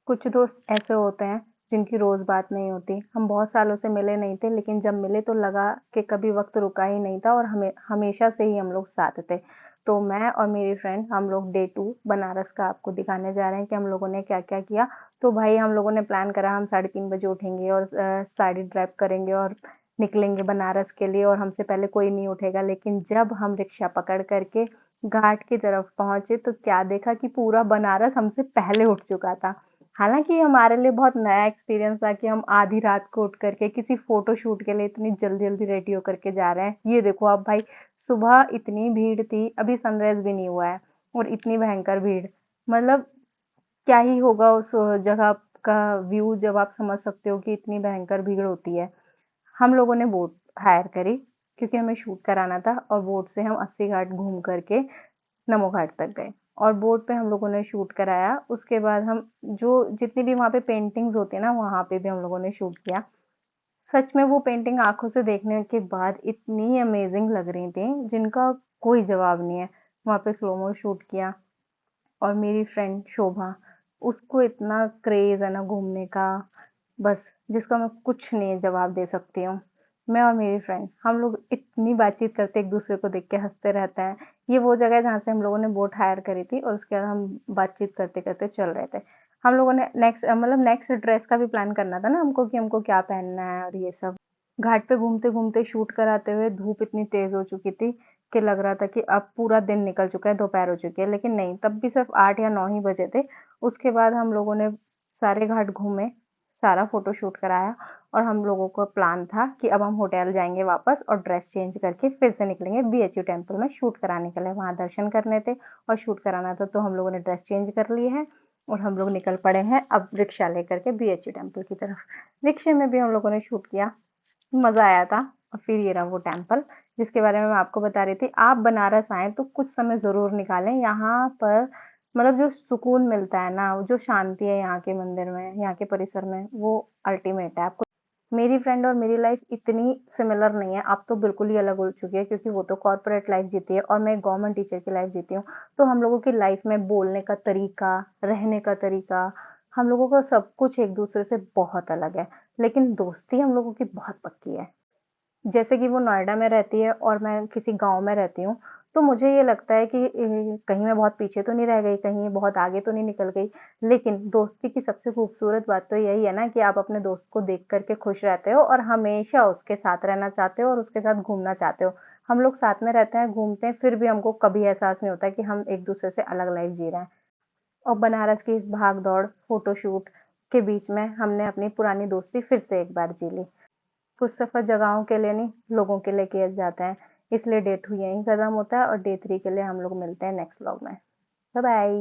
कुछ दोस्त ऐसे होते हैं जिनकी रोज़ बात नहीं होती। हम बहुत सालों से मिले नहीं थे, लेकिन जब मिले तो लगा कि कभी वक़्त रुका ही नहीं था और हमेशा से ही हम लोग साथ थे। तो मैं और मेरी फ्रेंड हम लोग डे 2 बनारस का आपको दिखाने जा रहे हैं कि हम लोगों ने क्या-क्या किया। तो भाई हम लोगों ने प्लान करा हम 3:30 बजे उठेंगे और साड़ी ड्राइव करेंगे और निकलेंगे बनारस के लिए और हमसे पहले कोई नहीं उठेगा। लेकिन जब हम रिक्शा पकड़ कर के घाट की तरफ पहुँचे तो क्या देखा कि पूरा बनारस हमसे पहले उठ चुका था। हालाँकि हमारे लिए बहुत नया एक्सपीरियंस था कि हम आधी रात को उठ कर के किसी फ़ोटो शूट के लिए इतनी जल्दी-जल्दी रेडी होकर के जा रहे हैं। ये देखो अब भाई सुबह इतनी भीड़ थी, अभी सनराइज़ भी नहीं हुआ है और इतनी भयंकर भीड़। मतलब क्या ही होगा उस जगह का व्यू जब आप समझ सकते हो कि इतनी भयंकर भीड़ होती है। हम लोगों ने बोट हायर करी क्योंकि हमें शूट कराना था और बोट से हम 80 घाट घूम करके नमो घाट तक गए और बोट पे हम लोगों ने शूट कराया। उसके बाद हम जो जितनी भी वहाँ पे पेंटिंग्स होती है ना, वहाँ पे भी हम लोगों ने शूट किया। सच में वो पेंटिंग आँखों से देखने के बाद इतनी अमेज़िंग लग रही थी, जिनका कोई जवाब नहीं है। वहाँ पे स्लो मो शूट किया और मेरी फ्रेंड शोभा, उसको इतना क्रेज़ है ना घूमने का, बस जिसका मैं कुछ नहीं जवाब दे सकती हूँ। मैं और मेरी फ्रेंड हम लोग इतनी बातचीत करते एक-दूसरे को देख के हँसते रहते हैं। ये वो जगह है जहाँ से हम लोगों ने बोट हायर करी थी और उसके बाद हम बातचीत करते-करते चल रहे थे। हम लोगों ने नेक्स्ट ड्रेस का भी प्लान करना था ना हमको कि हमको क्या पहनना है और ये सब। घाट पे घूमते-घूमते शूट कराते हुए धूप इतनी तेज़ हो चुकी थी कि लग रहा था कि अब पूरा दिन निकल चुका है, दोपहर हो चुकी है, लेकिन नहीं, तब भी सिर्फ़ 8 या 9 ही बजे थे। उसके बाद हम लोगों ने सारे घाट घूमे, सारा फ़ोटो शूट कराया और हम लोगों का प्लान था कि अब हम होटल जाएँगे वापस और ड्रेस चेंज करके फिर से निकलेंगे बीएचयू टेम्पल में शूट कराने के लिए। वहाँ दर्शन करने थे और शूट कराना था, तो हम लोगों ने ड्रेस चेंज कर ली है और हम लोग निकल पड़े हैं अब रिक्शा लेकर के बीएचयू टेम्पल की तरफ। रिक्शे में भी हम लोगों ने शूट किया। मज़ा आया था और फिर ये रहा वो टेम्पल जिसके बारे में मैं आपको बता रही थी। आप बनारस आएँ तो कुछ समय ज़रूर निकालें। यहाँ पर मतलब जो सुकून मिलता है ना, जो शांति है यहाँ के मंदिर में, यहाँ के परिसर में, वो अल्टीमेट है। आपको मेरी फ्रेंड और मेरी लाइफ इतनी सिमिलर नहीं है, अब तो बिल्कुल ही अलग हो चुकी है क्योंकि वो तो कॉर्पोरेट लाइफ जीती है और मैं गवर्नमेंट टीचर की लाइफ जीती हूँ। तो हम लोगों की लाइफ में बोलने का तरीका, रहने का तरीका, हम लोगों का सब कुछ एक-दूसरे से बहुत अलग है। लेकिन दोस्ती हम लोगों की बहुत पक्की है। जैसे कि वो नोएडा में रहती है और मैं किसी गाँव में रहती हूँ, तो मुझे ये लगता है कि कहीं मैं बहुत पीछे तो नहीं रह गई, कहीं बहुत आगे तो नहीं निकल गई। लेकिन दोस्ती की सबसे खूबसूरत बात तो यही है ना कि आप अपने दोस्त को देख कर के खुश रहते हो और हमेशा उसके साथ रहना चाहते हो और उसके साथ घूमना चाहते हो। हम लोग साथ में रहते हैं, घूमते हैं, फिर भी हमको कभी एहसास नहीं होता कि हम एक-दूसरे से अलग लाइफ़ जी रहे हैं। और बनारस की इस भाग-दौड़, फ़ोटोशूट के बीच में हमने अपनी पुरानी दोस्ती फिर से एक बार जी ली। कुछ सफ़र जगहों के लिए नहीं, लोगों के लिए किए जाते हैं। इसलिए डे 2 यहीं खत्म होता है और डे 3 के लिए हम लोग मिलते हैं नेक्स्ट व्लॉग में। Bye bye.